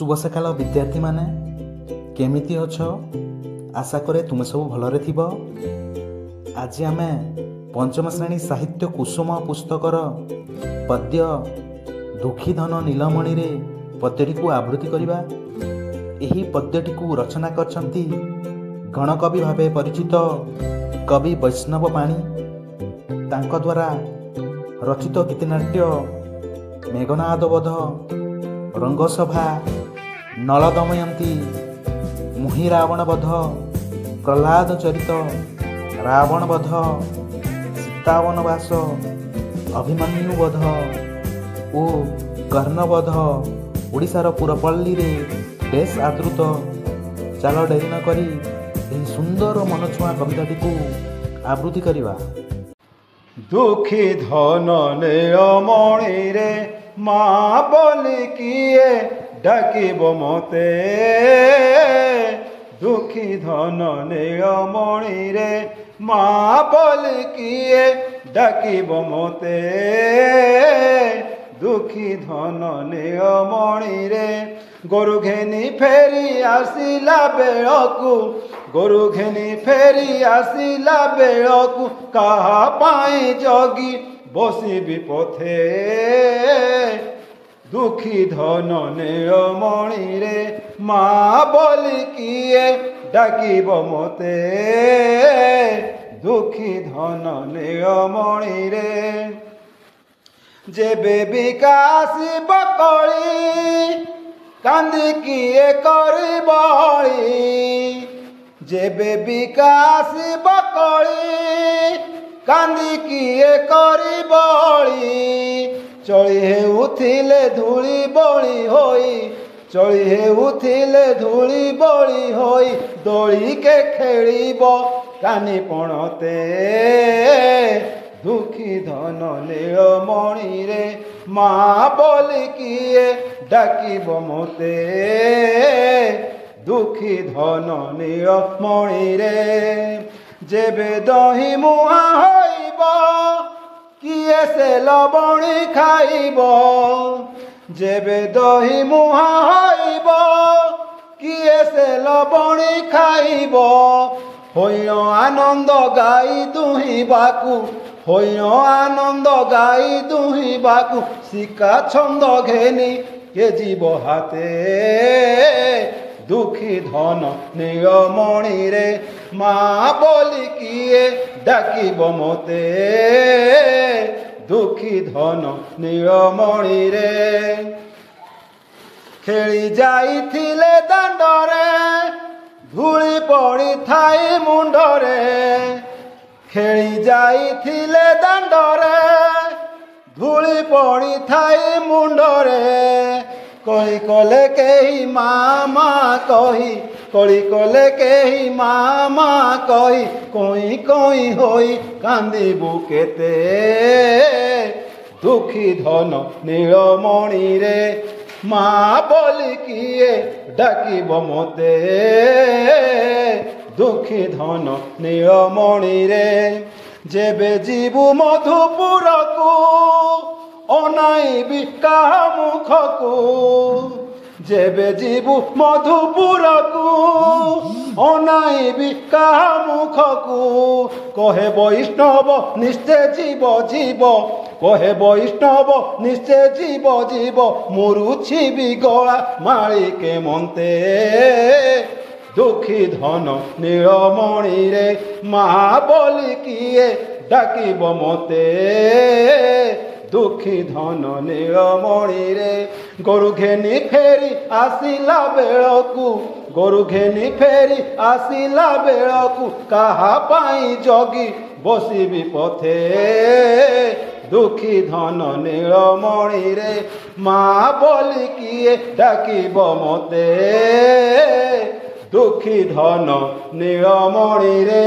शुभ सकाल विद्यार्थी माने केमिति अछ आशा करे तुम सब भलरे थिबो। आज आमे पंचम श्रेणी साहित्य कुसुम पुस्तकर पद्य दुखी धन नीलमणि रे पद्यटी को आवृत्ति करिबा। एही पद्यटी को रचना करछंती गणकवि भावे परिचित कवि वैष्णव पाणी। तांका द्वारा रचित गीतनाट्य मेघनाद बोध, रंगसभा, नल दमयंती, मुहि रावण बध, प्रहलाद चरित, रावण बध, सीता वनवास, अभिमन्यु बध ओ कर्णबध ओडिशार पुरपल्ली रे बेस आदृत। चाल डेरी न करी एही सुंदर मनछुआ कविताटी को आवृत्ति करिबा। दुखी धन नीलमणि रे माँ बोली किए डाकिब मते। दुखी धन नीलमणि रे माँ बोली किए डाकिब मते। दुखी धन नीलमणि रे गोरु घेनी फेरी आसिला बेळकु, गोरु घेनी फेरी आसिला बेळकु काहा पाई जगी बसिबि पथे। दुखी धन नीलमणि रे माँ बोली किए डाकिब मते। दुखी धन नीलमणि रे जेबे विकासी बकली कांदी किए करी बड़ी। जेबे विकासी बकली कांदी किए करी बड़ी। चली हेउथिले धूली बड़ी होई, चली हेउथिले धूली बड़ी होई। दोली के खेलिब कानी पणते। दुखी धन नीलमणि रे माँ बोली किए डाकिब मते। दुखी धन नीलमणि रे जेबे दही मुहा होइब किए से लबणी खाइब। जेबे दही मुहा होइब किए से लबणी खाइब। होइन आनंद गाई दुही बाकू, होइन आनंद गाई दुही बाकू। शिका छंद घेनी के जीव हाते। दुखी धन नीलमणि रे माँ बोली किए डाकिब मते। दुखी धन नीलमणि रे खेली जाइथिले दांडरे धूली पड़ी थाई मुंडरे। खेली जाइथिले दांडरे धूली पड़ी थाई मुंडरे। कही कले केही मामा कही, कली कले केही मामा कही। कोई कोई होई कांदिबु केते। दुखी धन नीलमणि रे माँ बोली किए डाकिब मते। दुखी धन नीलमणि रे जेबे जीवु मधुपुर को अनाइबि काहा मुखकु। जेबे जीवु मधुपुर को अनाइबि काहा मुखकु। कहे वैष्णव निश्चय जीव जीव, कहे वैष्णव निश्चय जीव जीव। मुरुछि भी गला मालिके मन्ते। दुखी धन नीलमणि रे माँ बोली किए डाकिब मते। दुखी धन नीलमणि रे गोरु घेनी फेरी आसिला बेळकु, गोरु घेनी फेरी आसिला बेळकु काहा पाई जगी बसिबि पथे। दुखी धन नीलमणि रे माँ बोली किए डाकिब मते। दुखी धन नीलमणि रे।